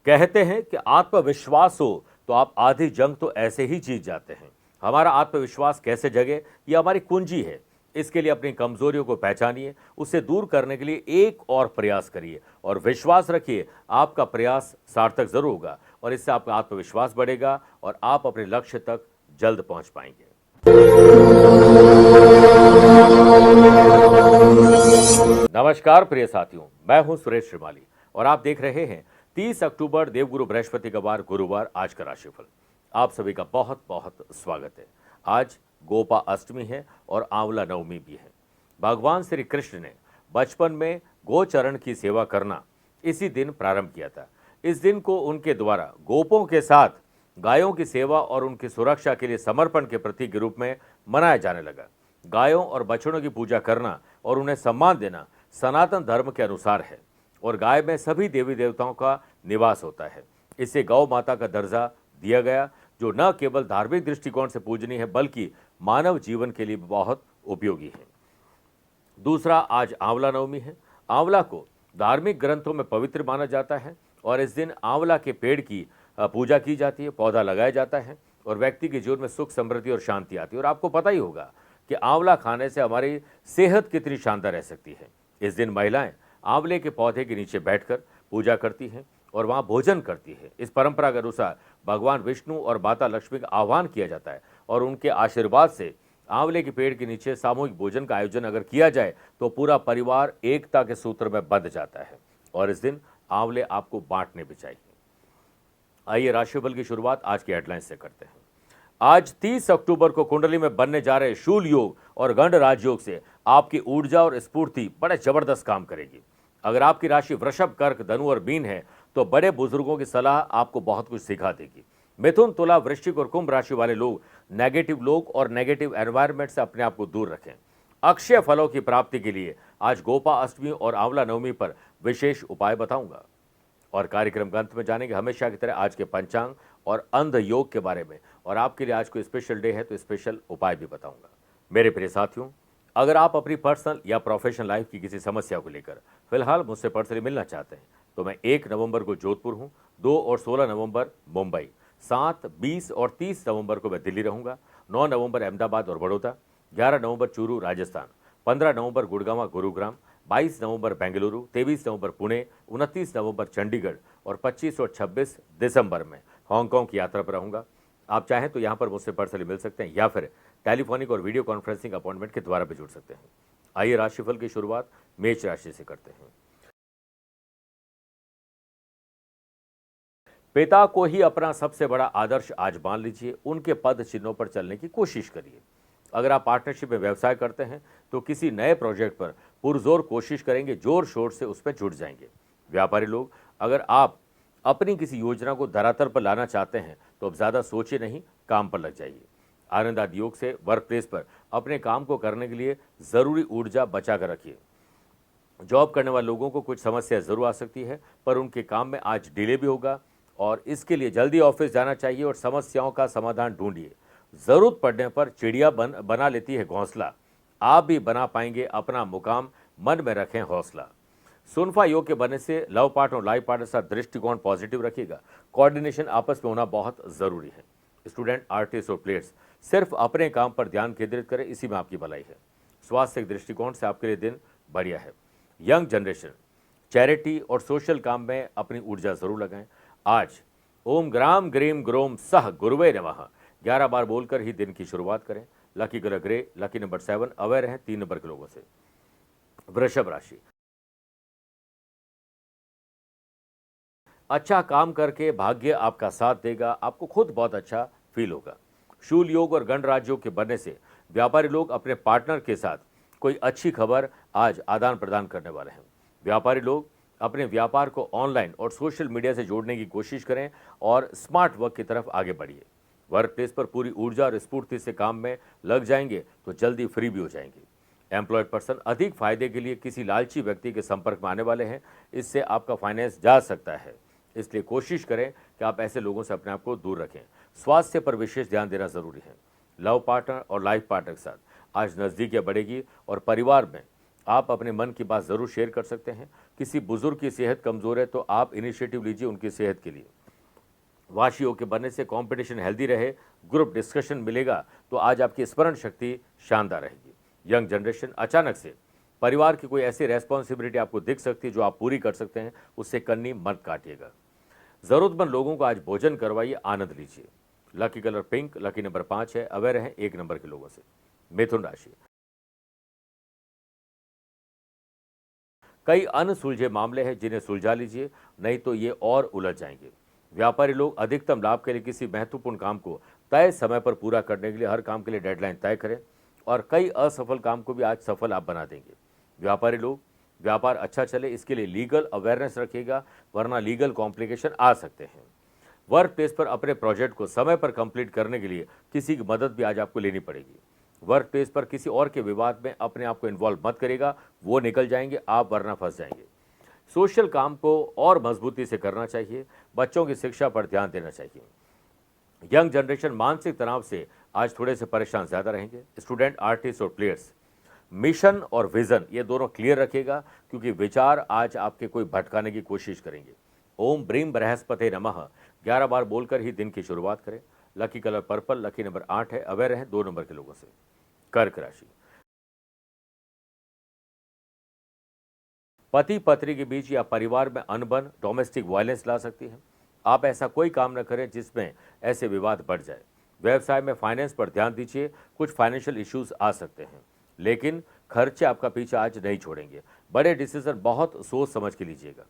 कहते हैं कि आत्मविश्वास हो तो आप आधी जंग तो ऐसे ही जीत जाते हैं। हमारा आत्मविश्वास कैसे जगे, ये हमारी कुंजी है। इसके लिए अपनी कमजोरियों को पहचानिए, उसे दूर करने के लिए एक और प्रयास करिए और विश्वास रखिए आपका प्रयास सार्थक जरूर होगा और इससे आपका आत्मविश्वास बढ़ेगा और आप अपने लक्ष्य तक जल्द पहुंच पाएंगे। नमस्कार प्रिय साथियों, मैं हूं सुरेश श्रीमाली और आप देख रहे हैं 30 अक्टूबर देवगुरु बृहस्पति का वार गुरुवार आज का राशिफल। आप सभी का बहुत बहुत स्वागत है। आज गोपा अष्टमी है और आंवला नवमी भी है। भगवान श्री कृष्ण ने बचपन में गोचरण की सेवा करना इसी दिन प्रारंभ किया था। इस दिन को उनके द्वारा गोपों के साथ गायों की सेवा और उनकी सुरक्षा के लिए समर्पण के प्रतीक के रूप में मनाया जाने लगा। गायों और बछड़ों की पूजा करना और उन्हें सम्मान देना सनातन धर्म के अनुसार है और गाय में सभी देवी देवताओं का निवास होता है। इससे गौ माता का दर्जा दिया गया, जो न केवल धार्मिक दृष्टिकोण से पूजनीय है बल्कि मानव जीवन के लिए बहुत उपयोगी है। दूसरा, आज आंवला नवमी है। आंवला को धार्मिक ग्रंथों में पवित्र माना जाता है और इस दिन आंवला के पेड़ की पूजा की जाती है, पौधा लगाया जाता है और व्यक्ति के जीवन में सुख, समृद्धि और शांति आती है। और आपको पता ही होगा कि आंवला खाने से हमारी सेहत कितनी शानदार रह सकती है। इस दिन महिलाएं आंवले के पौधे के नीचे बैठकर पूजा करती हैं और वहां भोजन करती है। इस परंपरा के अनुसार भगवान विष्णु और माता लक्ष्मी का आह्वान किया जाता है और उनके आशीर्वाद से आंवले के पेड़ के नीचे सामूहिक भोजन का आयोजन अगर किया जाए तो पूरा परिवार एकता के सूत्र में बंध जाता है और इस दिन आंवले आपको बांटने भी चाहिए। आइए राशिफल की शुरुआत आज की हेडलाइन से करते हैं। आज 30 अक्टूबर को कुंडली में बनने जा रहे शूल योग और गंड राजयोग से आपकी ऊर्जा और स्फूर्ति बड़े जबरदस्त काम करेगी। अगर आपकी राशि वृषभ, कर्क, धनु और मीन है तो बड़े बुजुर्गों की सलाह आपको बहुत कुछ सिखा देगी। मिथुन, तुला, वृश्चिक और कुंभ राशि वाले लोग नेगेटिव लोग और नेगेटिव एनवायरनमेंट से अपने आप को दूर रखें। अक्षय फलों की प्राप्ति के लिए आज गोपा अष्टमी और आंवला नवमी पर विशेष उपाय बताऊंगा और कार्यक्रम के अंत में जानेंगे हमेशा की तरह आज के पंचांग और अंध योग के बारे में और आपके लिए आज कोई स्पेशल डे है तो स्पेशल उपाय भी बताऊंगा। मेरे प्रिय साथियों, अगर आप अपनी पर्सनल या प्रोफेशनल लाइफ की किसी समस्या को लेकर फिलहाल मुझसे पर्सनली मिलना चाहते हैं तो मैं 1 नवंबर को जोधपुर हूं, 2 और 16 नवंबर मुंबई, 7, 20 और 30 नवंबर को मैं दिल्ली रहूंगा, 9 नवंबर अहमदाबाद और बड़ौदा, 11 नवंबर चूरू राजस्थान, 15 नवंबर गुड़गांव गुरुग्राम, 22 नवंबर बेंगलुरु, 23 नवंबर पुणे, 29 नवंबर चंडीगढ़ और 25 और 26 दिसंबर में हांगकांग की यात्रा पर रहूंगा। आप चाहें तो यहां पर मुझसे पर्सनली मिल सकते हैं या फिर टेलीफोनिक और वीडियो कॉन्फ्रेंसिंग अपॉइंटमेंट के द्वारा भी जुड़ सकते हैं। आइए राशिफल की शुरुआत मेष राशि से करते हैं। पिता को ही अपना सबसे बड़ा आदर्श आज मान लीजिए, उनके पद चिन्हों पर चलने की कोशिश करिए। अगर आप पार्टनरशिप में व्यवसाय करते हैं तो किसी नए प्रोजेक्ट पर पुरजोर कोशिश करेंगे, जोर शोर से उस पर जुट जाएंगे। व्यापारी लोग, अगर आप अपनी किसी योजना को धरातल पर लाना चाहते हैं तो अब ज्यादा सोचे नहीं, काम पर लग जाइए। आनंद आदि योग से वर्क प्लेस पर अपने काम को करने के लिए जरूरी ऊर्जा बचा कर रखिए। जॉब करने वाले लोगों को कुछ समस्या जरूर आ सकती है पर उनके काम में आज डिले भी होगा और इसके लिए जल्दी ऑफिस जाना चाहिए और समस्याओं का समाधान ढूंढिए। जरूरत पड़ने पर चिड़िया बना लेती है घोंसला, आप भी बना पाएंगे अपना मुकाम, मन में रखें हौसला। सुनफा योग के बनने से लव पार्टनर और लाइफ पार्टनर के साथ दृष्टिकोण पॉजिटिव रखिएगा। कोऑर्डिनेशन आपस में होना बहुत जरूरी है। स्टूडेंट, आर्टिस्ट और प्लेयर्स सिर्फ अपने काम पर ध्यान केंद्रित करें, इसी में आपकी भलाई है। स्वास्थ्य के दृष्टिकोण से आपके लिए दिन बढ़िया है। यंग जनरेशन चैरिटी और सोशल काम में अपनी ऊर्जा जरूर लगाएं। आज ओम ग्राम ग्रीम ग्रोम सह गुरुवे नमः 11 बार बोलकर ही दिन की शुरुआत करें। Lucky colour grey, lucky number 7, aware हैं 3 नंबर के लोगों से। वृषभ राशि, अच्छा काम करके भाग्य आपका साथ देगा, आपको खुद बहुत अच्छा फील होगा। शूल योग और गण राजयोग के बनने से व्यापारी लोग अपने पार्टनर के साथ कोई अच्छी खबर आज आदान प्रदान करने वाले हैं। व्यापारी लोग अपने व्यापार को ऑनलाइन और सोशल मीडिया से जोड़ने की कोशिश करें और स्मार्ट वर्क की तरफ आगे बढ़िए। वर्क प्लेस पर पूरी ऊर्जा और स्फूर्ति से काम में लग जाएंगे तो जल्दी फ्री भी हो जाएंगे। एम्प्लॉयड पर्सन अधिक फायदे के लिए किसी लालची व्यक्ति के संपर्क में आने वाले हैं, इससे आपका फाइनेंस जा सकता है, इसलिए कोशिश करें कि आप ऐसे लोगों से अपने आप को दूर रखें। स्वास्थ्य पर विशेष ध्यान देना जरूरी है। लव पार्टनर और लाइफ पार्टनर के साथ आज नजदीकियां बढ़ेगी और परिवार में आप अपने मन की बात जरूर शेयर कर सकते हैं। किसी बुजुर्ग की सेहत कमजोर है तो आप इनिशिएटिव लीजिए उनकी सेहत के लिए। वाशियों के बनने से कंपटीशन हेल्दी रहे, ग्रुप डिस्कशन मिलेगा तो आज आपकी स्मरण शक्ति शानदार रहेगी। यंग जनरेशन, अचानक से परिवार की कोई ऐसी रेस्पॉन्सिबिलिटी आपको दिख सकती है जो आप पूरी कर सकते हैं, उससे कन्नी मत काटिएगा। जरूरतमंद लोगों को आज भोजन करवाइए, आनंद लीजिए। Lucky colour pink, lucky number 5 है। अवेयर रहें 1 नंबर के लोगों से। मिथुन राशि, कई अनसुलझे मामले हैं जिन्हें सुलझा लीजिए, नहीं तो ये और उलझ जाएंगे। व्यापारी लोग अधिकतम लाभ के लिए किसी महत्वपूर्ण काम को तय समय पर पूरा करने के लिए हर काम के लिए डेडलाइन तय करें और कई असफल काम को भी आज सफल आप बना देंगे। व्यापारी लोग, व्यापार अच्छा चले इसके लिए लीगल अवेयरनेस रखिएगा, वरना लीगल कॉम्प्लिकेशन आ सकते हैं। वर्क प्लेस पर अपने प्रोजेक्ट को समय पर कंप्लीट करने के लिए किसी की मदद भी आज आपको लेनी पड़ेगी। वर्क प्लेस पर किसी और के विवाद में अपने आप को इन्वॉल्व मत करेगा, वो निकल जाएंगे, आप वरना फंस जाएंगे। सोशल काम को और मजबूती से करना चाहिए। बच्चों की शिक्षा पर ध्यान देना चाहिए। यंग जनरेशन मानसिक तनाव से आज थोड़े से परेशान ज्यादा रहेंगे। स्टूडेंट, आर्टिस्ट और प्लेयर्स, मिशन और विजन ये दोनों क्लियर रखिएगा, क्योंकि विचार आज आपके कोई भटकाने की कोशिश करेंगे। ओम ब्रीम बृहस्पति नमः 11 बार बोलकर ही दिन की शुरुआत करें। Lucky colour purple, lucky number 8 है। अवेयर रहें 2 नंबर के लोगों से। कर्क राशि, पति पत्नी के बीच या परिवार में अनबन, डोमेस्टिक वायलेंस ला सकती है। आप ऐसा कोई काम न करें जिसमें ऐसे विवाद बढ़ जाए। व्यवसाय में फाइनेंस पर ध्यान दीजिए, कुछ फाइनेंशियल इश्यूज आ सकते हैं, लेकिन खर्चे आपका पीछा आज नहीं छोड़ेंगे। बड़े डिसीजन बहुत सोच समझ के लीजिएगा।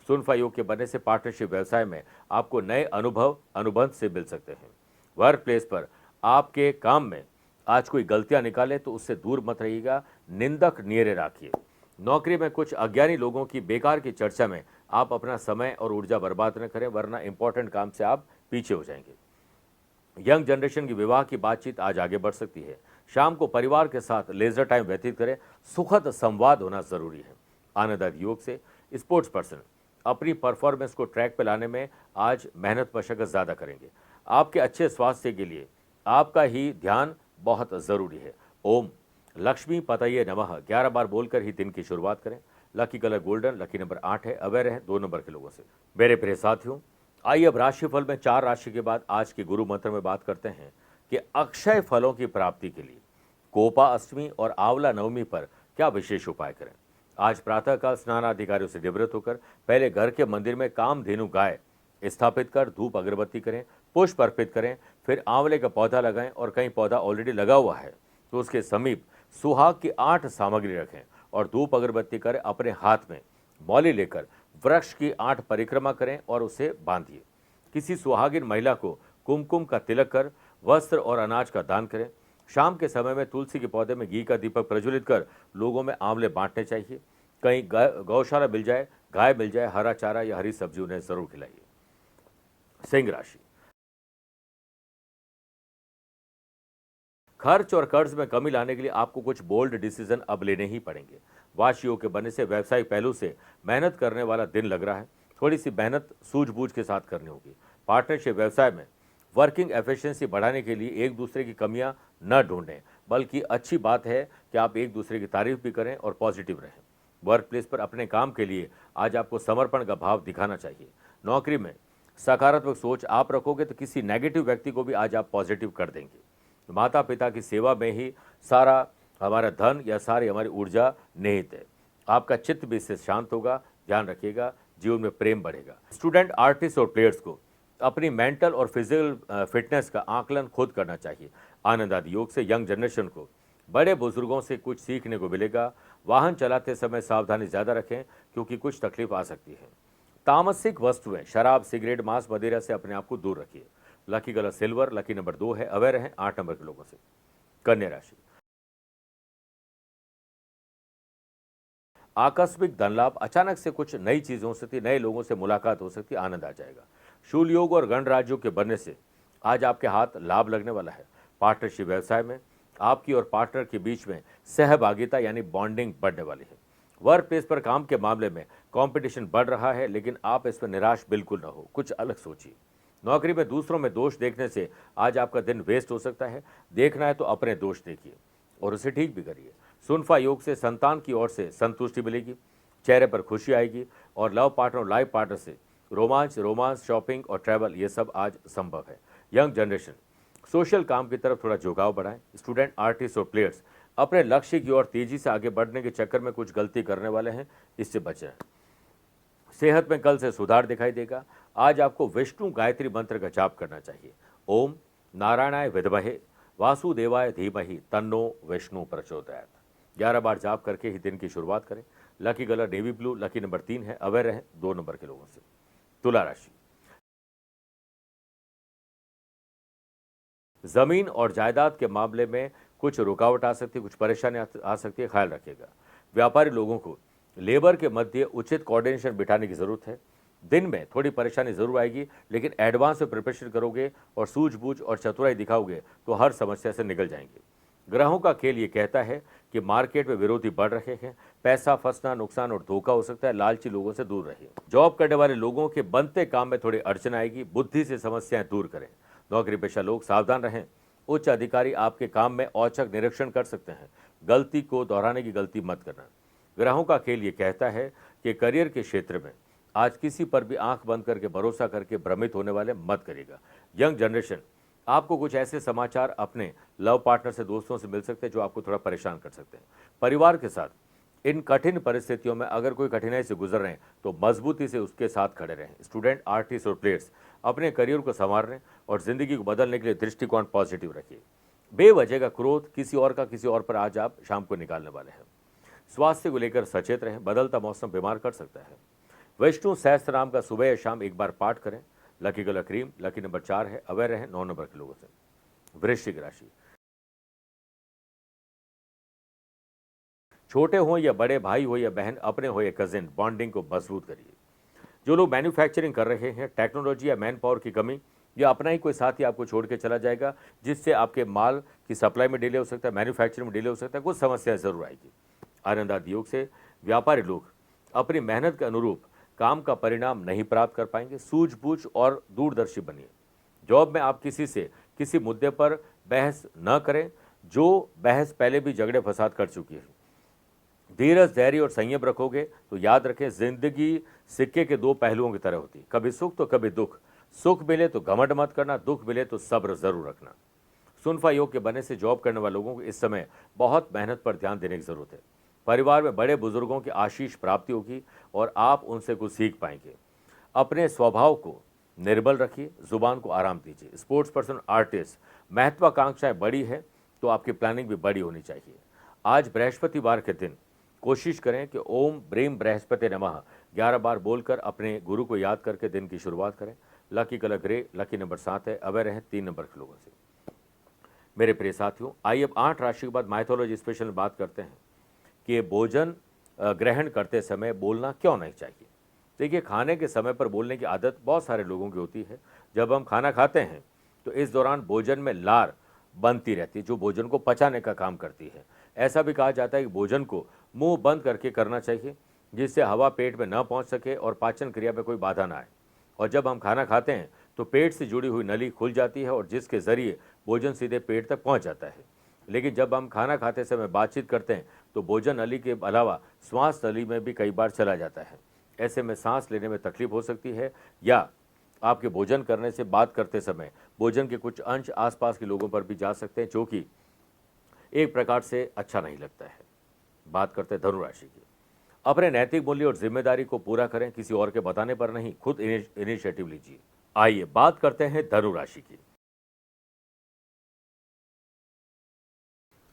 सुनफा योग के बनने से पार्टनरशिप व्यवसाय में आपको नए अनुभव अनुबंध से मिल सकते हैं। वर्क प्लेस पर आपके काम में आज कोई गलतियां निकाले तो उससे दूर मत रहिएगा, निंदक नियरे राखिए। नौकरी में कुछ अज्ञानी लोगों की बेकार की चर्चा में आप अपना समय और ऊर्जा बर्बाद न करें, वरना इंपॉर्टेंट काम से आप पीछे हो जाएंगे। यंग जनरेशन की विवाह की बातचीत आज आगे बढ़ सकती है। शाम को परिवार के साथ लेजर टाइम व्यतीत करें, सुखद संवाद होना जरूरी है। आनंद योग से स्पोर्ट्स पर्सन अपनी परफॉर्मेंस को ट्रैक पर लाने में आज मेहनत मशक्कत ज़्यादा करेंगे। आपके अच्छे स्वास्थ्य के लिए आपका ही ध्यान बहुत ज़रूरी है। ओम लक्ष्मी पतये नमः 11 बार बोलकर ही दिन की शुरुआत करें। Lucky colour golden, lucky number 8 है। अवेयर है 2 नंबर के लोगों से। मेरे प्रिय साथियों, आइए अब राशिफल में 4 राशि के बाद आज के गुरु मंत्र में बात करते हैं कि अक्षय फलों की प्राप्ति के लिए कोपा अष्टमी और आंवला नवमी पर क्या विशेष उपाय करें। आज प्रातःकाल स्नानाधिकारियों से निवृत्त होकर पहले घर के मंदिर में कामधेनु गाय स्थापित कर धूप अगरबत्ती करें, पुष्प अर्पित करें, फिर आंवले का पौधा लगाएं और कहीं पौधा ऑलरेडी लगा हुआ है तो उसके समीप सुहाग की 8 सामग्री रखें और धूप अगरबत्ती कर अपने हाथ में मौली लेकर वृक्ष की 8 परिक्रमा करें और उसे बांधिए। किसी सुहागिन महिला को कुमकुम का तिलक कर वस्त्र और अनाज का दान करें। शाम के समय में तुलसी के पौधे में घी का दीपक प्रज्वलित कर लोगों में आंवले बांटने चाहिए। कहीं गौशाला मिल जाए, गाय मिल जाए, हरा चारा या हरी सब्जी उन्हें जरूर खिलाइए। सिंह राशि, खर्च और कर्ज में कमी लाने के लिए आपको कुछ बोल्ड डिसीजन अब लेने ही पड़ेंगे। वाशियों के बनने से व्यावसायिक पहलू से मेहनत करने वाला दिन लग रहा है। थोड़ी सी मेहनत सूझबूझ के साथ करनी होगी। पार्टनरशिप व्यवसाय में वर्किंग एफिशिएंसी बढ़ाने के लिए एक दूसरे की कमियां न ढूंढें, बल्कि अच्छी बात है कि आप एक दूसरे की तारीफ भी करें और पॉजिटिव रहें। वर्क प्लेस पर अपने काम के लिए आज आपको समर्पण का भाव दिखाना चाहिए। नौकरी में सकारात्मक सोच आप रखोगे तो किसी नेगेटिव व्यक्ति को भी आज आप पॉजिटिव कर देंगे। माता पिता की सेवा में ही सारा हमारा धन या सारी हमारी ऊर्जा निहित है। आपका चित्त भी इससे शांत होगा। ध्यान रखिएगा, जीवन में प्रेम बढ़ेगा। स्टूडेंट, आर्टिस्ट और प्लेयर्स को अपनी मेंटल और फिजिकल फिटनेस का आकलन खुद करना चाहिए। आनंद आदि योग से यंग जनरेशन को बड़े बुजुर्गों से कुछ सीखने को मिलेगा। वाहन चलाते समय सावधानी ज़्यादा रखें, क्योंकि कुछ तकलीफ आ सकती है। तामसिक वस्तुएं, शराब, सिगरेट, मांस, मदिरा से अपने आप को दूर रखिए। Lucky colour silver, lucky number 2 है। अवेयर हैं 8 नंबर के लोगों से। कन्या राशि, आकस्मिक धन लाभ, अचानक से कुछ नई चीज हो सकती, नए लोगों से मुलाकात हो सकती, आनंद आ जाएगा। शूल योग और गणराज्यों के बनने से आज आपके हाथ लाभ लगने वाला है। पार्टनरशिप व्यवसाय में आपकी और पार्टनर के बीच में सहभागिता यानी बॉन्डिंग बढ़ने वाली है। वर्क प्लेस पर काम के मामले में कंपटीशन बढ़ रहा है, लेकिन आप इस पर निराश बिल्कुल न हो, कुछ अलग सोचिए। नौकरी में दूसरों में दोष देखने से आज आपका दिन वेस्ट हो सकता है। देखना है तो अपने दोष देखिए और उसे ठीक भी करिए। सुनफा योग से संतान की ओर से संतुष्टि मिलेगी, चेहरे पर खुशी आएगी और लव पार्टनर और लाइफ पार्टनर से रोमांस, शॉपिंग और ट्रैवल ये सब आज संभव है। यंग जनरेशन सोशल काम की तरफ थोड़ा झुकाव बढ़ाएं। स्टूडेंट, आर्टिस्ट और प्लेयर्स अपने लक्ष्य की ओर तेजी से आगे बढ़ने के चक्कर में कुछ गलती करने वाले हैं, इससे बचें। सेहत में कल से सुधार दिखाई देगा। आज आपको विष्णु गायत्री मंत्र का जाप करना चाहिए। ओम नारायणाय विद्महे वासुदेवाय धीमहि तन्नो विष्णु प्रचोदयात। 11 बार जाप करके ही दिन की शुरुआत करें। Lucky colour navy blue, lucky number 3 है। अवेयर रहें 2 नंबर के लोगों से। तुला राशि, जमीन और जायदाद के मामले में कुछ रुकावट आ सकती है, कुछ परेशानी आ सकती है, ख्याल रखिएगा। व्यापारी लोगों को लेबर के मध्य उचित कोऑर्डिनेशन बिठाने की जरूरत है। दिन में थोड़ी परेशानी जरूर आएगी, लेकिन एडवांस में प्रिपरेशन करोगे और सूझबूझ और चतुराई दिखाओगे तो हर समस्या से निकल जाएंगे। ग्रहों का खेल ये कहता है कि मार्केट में विरोधी बढ़ रहे हैं, पैसा फंसना, नुकसान और धोखा हो सकता है। लालची लोगों से दूर रहिए। जॉब करने वाले लोगों के बनते काम में थोड़ी अड़चन आएगी, बुद्धि से समस्याएं दूर करें। नौकरी पेशा लोग सावधान रहें। उच्च अधिकारी आपके काम में औचक निरीक्षण कर सकते हैं। गलती को दोहराने की गलती मत करना। ग्रहों का खेल ये कहता है कि करियर के क्षेत्र में आज किसी पर भी आंख बंद करके भरोसा करके भ्रमित होने वाले मत करिएगा। यंग जनरेशन, आपको कुछ ऐसे समाचार अपने लव पार्टनर से, दोस्तों से मिल सकते हैं जो आपको थोड़ा परेशान कर सकते हैं। परिवार के साथ इन कठिन परिस्थितियों में अगर कोई कठिनाई से गुजर रहे हैं तो मजबूती से उसके साथ खड़े रहें। स्टूडेंट, आर्टिस्ट और प्लेयर्स अपने करियर को संवारने और जिंदगी को बदलने के लिए दृष्टिकोण पॉजिटिव रखिए। बेवजह का क्रोध किसी और पर आज आप शाम को निकालने वाले हैं। स्वास्थ्य को लेकर सचेत रहें, बदलता मौसम बीमार कर सकता है। विष्णु सहस्त्र नाम का सुबह या शाम एक बार पाठ करें। Lucky colour cream, lucky number 4 है। अवेयर रहें 9 नंबर के लोगों से। वृश्चिक राशि, छोटे हो या बड़े, भाई हो या बहन, अपने हो या कजिन, बॉन्डिंग को मजबूत करिए। जो लोग मैन्युफैक्चरिंग कर रहे हैं, टेक्नोलॉजी या मैन पावर की कमी या अपना ही कोई साथी आपको छोड़ के चला जाएगा, जिससे आपके माल की सप्लाई में डिले हो सकता है, मैन्युफैक्चरिंग में डिले हो सकता है, कुछ समस्या जरूर आएगी। आनंद आदि योग से व्यापारी लोग अपनी मेहनत के अनुरूप काम का परिणाम नहीं प्राप्त कर पाएंगे। सूझबूझ और दूरदर्शी बनिए। जॉब में आप किसी से किसी मुद्दे पर बहस न करें जो बहस पहले भी झगड़े फसाद कर चुकी है। धीरज, धैर्य और संयम रखोगे तो याद रखें, जिंदगी सिक्के के 2 पहलुओं की तरह होती है, कभी सुख तो कभी दुख। सुख मिले तो घमंड मत करना, दुख मिले तो सब्र जरूर रखना। सुनफा योग के बनने से जॉब करने वाले लोगों को इस समय बहुत मेहनत पर ध्यान देने की जरूरत है। परिवार में बड़े बुजुर्गों की आशीष प्राप्ति होगी और आप उनसे कुछ सीख पाएंगे। अपने स्वभाव को निर्बल रखिए, जुबान को आराम दीजिए। स्पोर्ट्स पर्सन, आर्टिस्ट, महत्वाकांक्षाएं बड़ी है तो आपकी प्लानिंग भी बड़ी होनी चाहिए। आज बृहस्पतिवार के दिन कोशिश करें कि ओम ब्रीम बृहस्पति नमः 11 बार बोलकर अपने गुरु को याद करके दिन की शुरुआत करें। Lucky colour grey, lucky number 7 है। अवेयर रहें 3 नंबर के लोगों से। मेरे प्रिय साथियों, आइए अब 8 राशि के बाद माइथोलॉजी स्पेशल में बात करते हैं कि भोजन ग्रहण करते समय बोलना क्यों नहीं चाहिए। देखिए, खाने के समय पर बोलने की आदत बहुत सारे लोगों की होती है। जब हम खाना खाते हैं तो इस दौरान भोजन में लार बनती रहती है जो भोजन को पचाने का काम करती है। ऐसा भी कहा जाता है कि भोजन को मुंह बंद करके करना चाहिए, जिससे हवा पेट में न पहुंच सके और पाचन क्रिया में कोई बाधा ना आए। और जब हम खाना खाते हैं तो पेट से जुड़ी हुई नली खुल जाती है और जिसके जरिए भोजन सीधे पेट तक पहुंच जाता है। लेकिन जब हम खाना खाते समय बातचीत करते हैं तो भोजन नली के अलावा श्वास नली में भी कई बार चला जाता है। ऐसे में सांस लेने में तकलीफ हो सकती है या आपके भोजन करने से बात करते समय भोजन के कुछ अंश आसपास के लोगों पर भी जा सकते हैं, जो कि एक प्रकार से अच्छा नहीं लगता है। बात करते हैं धनु राशि की। अपने नैतिक मूल्य और जिम्मेदारी को पूरा करें, किसी और के बताने पर नहीं, खुद इनिशिएटिव लीजिए। आइए बात करते हैं धनु राशि की।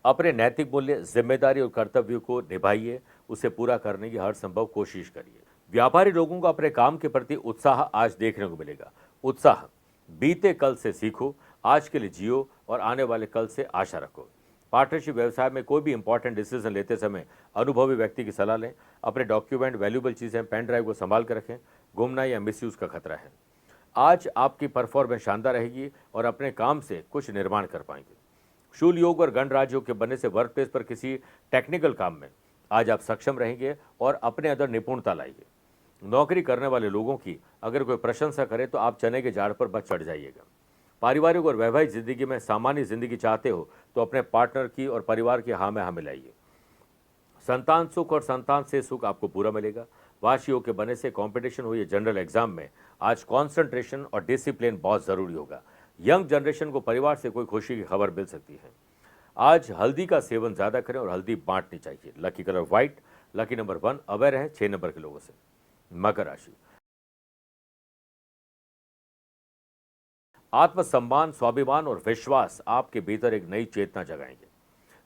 अपने नैतिक मूल्य, जिम्मेदारी और कर्तव्यों को निभाइए, उसे पूरा करने की हर संभव कोशिश करिए। व्यापारी लोगों को अपने काम के प्रति उत्साह आज देखने को मिलेगा। उत्साह, बीते कल से सीखो, आज के लिए जियो और आने वाले कल से आशा रखो। पार्टनरशिप व्यवसाय में कोई भी इंपॉर्टेंट डिसीजन लेते समय अनुभवी व्यक्ति की सलाह लें। अपने डॉक्यूमेंट, वैल्यूएबल चीज़ें, पेन ड्राइव को संभाल कर रखें, गुमना या मिसयूज का खतरा है। आज आपकी परफॉर्मेंस शानदार रहेगी और अपने काम से कुछ निर्माण कर पाएंगे। शूल योग और गणराज योग के बनने से वर्क प्लेस पर किसी टेक्निकल काम में आज आप सक्षम रहेंगे और अपने अंदर निपुणता लाएंगे। नौकरी करने वाले लोगों की अगर कोई प्रशंसा करे तो आप चने के झाड़ पर बस चढ़ जाइएगा। पारिवारिक और वैवाहिक जिंदगी में सामान्य जिंदगी चाहते हो तो अपने पार्टनर की और परिवार की हाँ में हाँ मिलाइए। संतान सुख और संतान से सुख आपको पूरा मिलेगा। वाशियों के बनने से कंपटीशन हुई जनरल एग्जाम में आज कंसंट्रेशन और डिसिप्लिन बहुत जरूरी होगा। यंग जनरेशन को परिवार से कोई खुशी की खबर मिल सकती है। आज हल्दी का सेवन ज्यादा करें और हल्दी बांटनी चाहिए। Lucky colour white, lucky number 1 aware है 6 नंबर के लोगों से। मकर राशि, आत्मसम्मान, स्वाभिमान और विश्वास आपके भीतर एक नई चेतना जगाएंगे।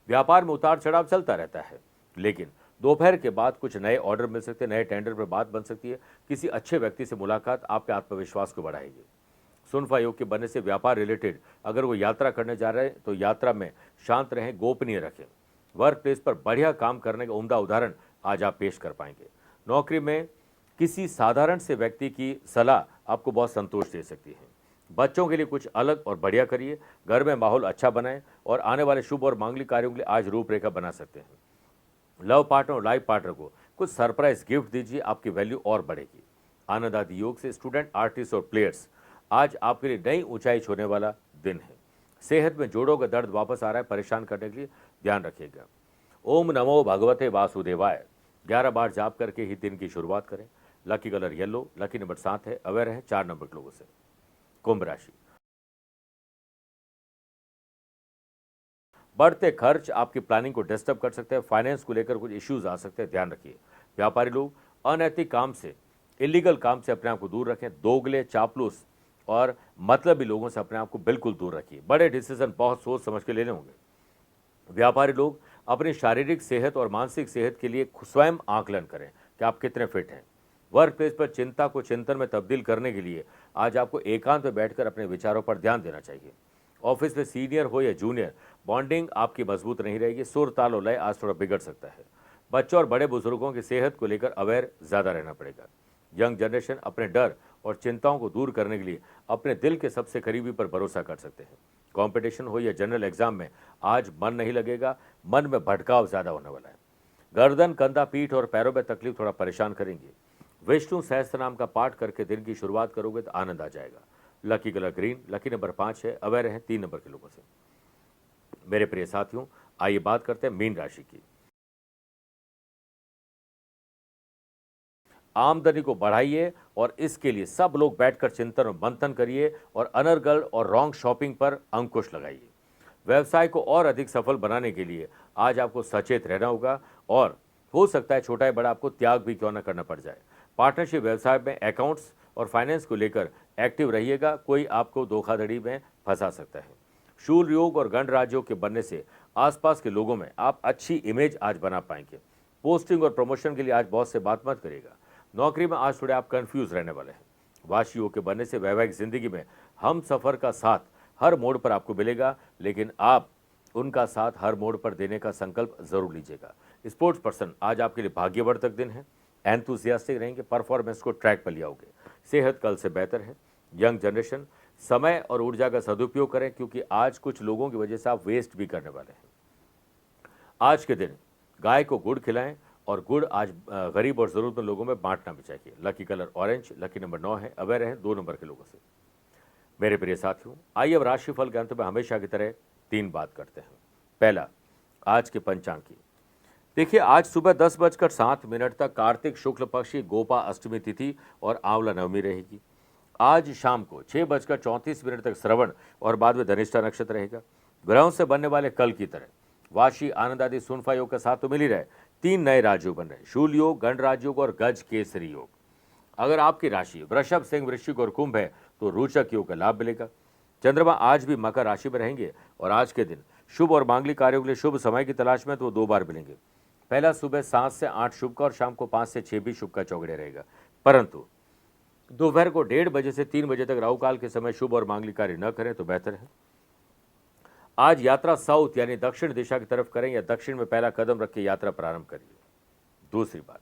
व्यापार में उतार चढ़ाव चलता रहता है, लेकिन दोपहर के बाद कुछ नए ऑर्डर मिल सकते हैं, नए टेंडर पर बात बन सकती है। किसी अच्छे व्यक्ति से मुलाकात आपके आत्मविश्वास को बढ़ाएगी। सुनफा योग के बनने से व्यापार रिलेटेड अगर वो यात्रा करने जा रहे हैं तो यात्रा में शांत रहें, गोपनीय रखें। वर्क प्लेस पर बढ़िया काम करने का उम्दा उदाहरण आज आप पेश कर पाएंगे। नौकरी में किसी साधारण से व्यक्ति की सलाह आपको बहुत संतोष दे सकती है। बच्चों के लिए कुछ अलग और बढ़िया करिए। घर में माहौल अच्छा बनाएं और आने वाले शुभ और मांगलिक कार्यों के लिए आज रूपरेखा बना सकते हैं। लव पार्टनर और लाइफ पार्टनर को कुछ सरप्राइज गिफ्ट दीजिए, आपकी वैल्यू और बढ़ेगी। आनंद आदि योग से स्टूडेंट, आर्टिस्ट और प्लेयर्स आज आपके लिए नई ऊंचाई छूने वाला दिन है। सेहत में जोड़ों का दर्द वापस आ रहा है, परेशान करने के लिए ध्यान रखिएगा। ओम नमो भगवते वासुदेवाय 11 बार जाप करके ही दिन की शुरुआत करें। Lucky colour yellow, lucky number 7 है, अवेयर है 4 नंबर के लोगों से। कुंभ राशि, बढ़ते खर्च आपकी प्लानिंग को डिस्टर्ब कर सकते हैं। फाइनेंस को लेकर कुछ इश्यूज आ सकते हैं, ध्यान रखिए। व्यापारी लोग अनैतिक काम से, इलीगल काम से अपने आप को दूर रखें। दोगले, चापलूस और मतलबी लोगों से अपने आप को बिल्कुल दूर रखिए। बड़े डिसीजन बहुत सोच समझ के लेने होंगे। व्यापारी लोग अपनी शारीरिक सेहत और मानसिक सेहत के लिए स्वयं आकलन करें कि आप कितने फिट हैं। वर्क प्लेस पर चिंता को चिंतन में तब्दील करने के लिए आज आपको एकांत में बैठकर अपने विचारों पर ध्यान देना चाहिए। ऑफिस में सीनियर हो या जूनियर, बॉन्डिंग आपकी मजबूत नहीं रहेगी। सुर, ताल और लय आज थोड़ा बिगड़ सकता है। बच्चों और बड़े बुजुर्गों की सेहत को लेकर अवेयर ज़्यादा रहना पड़ेगा। यंग जनरेशन अपने डर और चिंताओं को दूर करने के लिए अपने दिल के सबसे करीबी पर भरोसा कर सकते हैं। कंपटीशन हो या जनरल एग्जाम में आज मन नहीं लगेगा, मन में भटकाव ज़्यादा होने वाला है। गर्दन, कंधा, पीठ और पैरों में तकलीफ थोड़ा परेशान करेंगे। विष्णु सहस्त्र नाम का पाठ करके दिन की शुरुआत करोगे तो आनंद आ जाएगा। Lucky colour green, lucky number 5 है, अवेयर है 3 नंबर के लोगों से। मेरे प्रिय साथियों, आइए बात करते हैं मीन राशि की। आमदनी को बढ़ाइए और इसके लिए सब लोग बैठकर चिंतन और मंथन करिए और अनर्गल और रॉन्ग शॉपिंग पर अंकुश लगाइए। व्यवसाय को और अधिक सफल बनाने के लिए आज आपको सचेत रहना होगा और हो सकता है छोटा या बड़ा आपको त्याग भी क्यों न करना पड़ जाए। पार्टनरशिप व्यवसाय में अकाउंट्स और फाइनेंस को लेकर एक्टिव रहिएगा, कोई आपको धोखाधड़ी में फंसा सकता है। शूल योग और गण राज्यों के बनने से आसपास के लोगों में आप अच्छी इमेज आज बना पाएंगे। पोस्टिंग और प्रमोशन के लिए आज बहुत से बात मत करिएगा। नौकरी में आज थोड़े आप कंफ्यूज रहने वाले हैं। वाशियों के बनने से वैवाहिक जिंदगी में हम सफर का साथ हर मोड़ पर आपको मिलेगा, लेकिन आप उनका साथ हर मोड़ पर देने का संकल्प जरूर लीजिएगा। स्पोर्ट्स पर्सन आज आपके लिए भाग्यवर्धक दिन है। एंथुसियास्टिक रहेंगे, परफॉर्मेंस को ट्रैक पर लियाओगे। सेहत कल से बेहतर है। यंग जनरेशन समय और ऊर्जा का सदुपयोग करें, क्योंकि आज कुछ लोगों की वजह से आप वेस्ट भी करने वाले हैं। आज के दिन गाय को गुड़ खिलाएं और गुड़ आज गरीब और जरूरतमंद लोगों में बांटना भी चाहिए। Lucky colour orange, lucky number 9 है, अवेयर है 2 नंबर के लोगों से। मेरे प्रिय साथियों, आइए अब राशिफल के अंत में हमेशा की तरह 3 बात करते हैं। पहला, आज के पंचांग की। देखिए, आज सुबह 10:07 तक कार्तिक शुक्ल पक्ष की गोपा अष्टमी तिथि और आंवला नवमी रहेगी। आज शाम को 6:34 तक श्रवण और बाद में धनिष्ठा नक्षत्र रहेगा। ग्रहों से बनने वाले कल की तरह वाशी, आनंद आदि, सुनफा योग के साथ तो मिल ही रहे। 3 नए राजयोग बन रहे, शूल योग, गण राजयोग और गज केसरी योग। अगर आपकी राशि वृषभ, सिंह, वृश्चिक और कुंभ है तो रोचक योग का लाभ मिलेगा। चंद्रमा आज भी मकर राशि में रहेंगे और आज के दिन शुभ और मांगलिक कार्यों के लिए शुभ समय की तलाश में तो 2 बार मिलेंगे। पहला सुबह 7 से 8 शुभ का और शाम को 5 से 6 भी शुभ का चौगड़े रहेगा, परंतु दोपहर को 1:30 बजे से 3 बजे तक राहु काल के समय शुभ और मांगलिक कार्य न करें तो बेहतर है। आज यात्रा साउथ यानी दक्षिण दिशा की तरफ करें या दक्षिण में पहला कदम रख के यात्रा प्रारंभ करिए। दूसरी बात,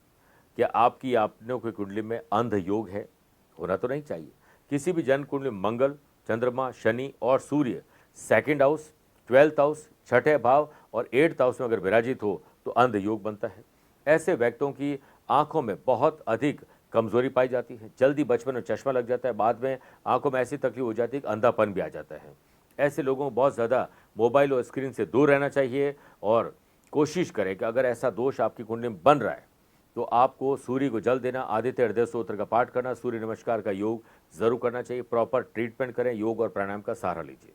क्या आपकी आपनों की कुंडली में अंध योग है? होना तो नहीं चाहिए। किसी भी जन्म कुंडली में मंगल, चंद्रमा, शनि और सूर्य 2nd हाउस, 12th हाउस, 6ठे भाव और 8th हाउस में अगर विराजित हो तो अंध योग बनता है। ऐसे व्यक्तियों की आंखों में बहुत अधिक कमजोरी पाई जाती है। जल्दी बचपन में चश्मा लग जाता है, बाद में आंखों में ऐसी तकलीफ हो जाती है कि अंधापन भी आ जाता है। ऐसे लोगों को बहुत ज़्यादा मोबाइल और स्क्रीन से दूर रहना चाहिए और कोशिश करें कि अगर ऐसा दोष आपकी कुंडली में बन रहा है तो आपको सूर्य को जल देना, आदित्य हृदय स्तोत्र का पाठ करना, सूर्य नमस्कार का योग जरूर करना चाहिए, प्रॉपर ट्रीटमेंट करें, योग और प्राणायाम का सहारा लीजिए।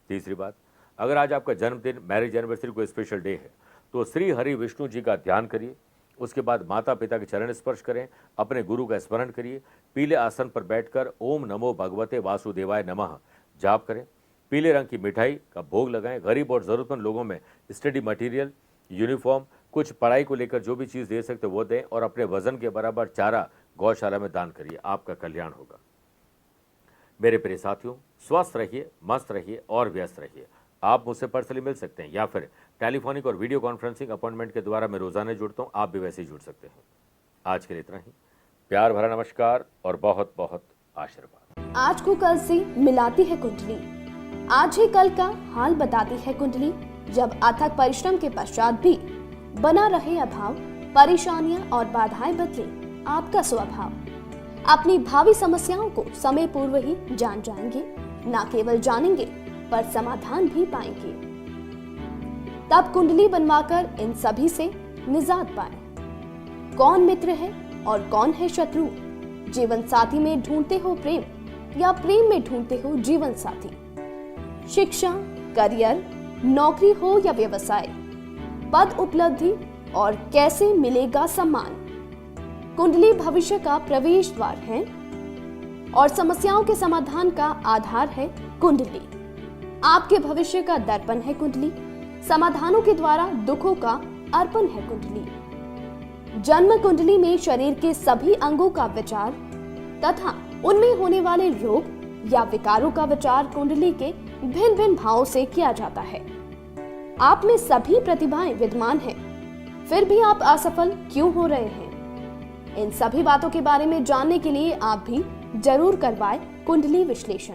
तीसरी बात, अगर आज आपका जन्मदिन, मैरिज एनिवर्सरी, कोई स्पेशल डे है तो श्री हरि विष्णु जी का ध्यान करिए। उसके बाद माता पिता के चरण स्पर्श करें, अपने गुरु का स्मरण करिए, पीले आसन पर बैठकर ओम नमो भगवते वासुदेवाय नमः जाप करें, पीले रंग की मिठाई का भोग लगाएं। गरीब और जरूरतमंद लोगों में स्टडी मटेरियल, यूनिफॉर्म, कुछ पढ़ाई को लेकर जो भी चीज़ दे सकते वो दें और अपने वजन के बराबर चारा गौशाला में दान करिए, आपका कल्याण होगा। मेरे प्रिय साथियों, स्वस्थ रहिए, मस्त रहिए और व्यस्त रहिए। आप मुझसे पर्सनली मिल सकते हैं या फिर टेलीफोनिक और वीडियो कॉन्फ्रेंसिंग अपॉइंटमेंट के द्वारा मैं रोजाना जुड़ता हूं, आप भी वैसे ही जुड़ सकते हैं। आज के लिए इतना ही। प्यार भरा नमस्कार और बहुत बहुत आशीर्वाद। आज को कल से मिलाती है कुंडली, आज ही कल का हाल बताती है कुंडली। जब अथक परिश्रम के पश्चात भी बना रहे अभाव, परेशानियां और बाधाएं बदले आपका स्वभाव, अपनी भावी समस्याओं को समय पूर्व ही जान जाएंगे, न केवल जानेंगे पर समाधान भी पाएंगे। तब कुंडली बनवाकर इन सभी से निजात पाएं। कौन मित्र है और कौन है शत्रु, जीवन साथी में ढूंढते हो प्रेम या प्रेम में ढूंढते हो जीवन साथी, शिक्षा, करियर, नौकरी हो या व्यवसाय, पद उपलब्धि और कैसे मिलेगा सम्मान। कुंडली भविष्य का प्रवेश द्वार है और समस्याओं के समाधान का आधार है कुंडली। आपके भविष्य का दर्पण है कुंडली, समाधानों के द्वारा दुखों का अर्पण है कुंडली। जन्म कुंडली में शरीर के सभी अंगों का विचार तथा उनमें होने वाले रोग या विकारों का विचार कुंडली के भिन्न भिन्न भावों से किया जाता है। आप में सभी प्रतिभाएं विद्यमान हैं, फिर भी आप असफल क्यों हो रहे हैं? इन सभी बातों के बारे में जानने के लिए आप भी जरूर करवाएं कुंडली विश्लेषण।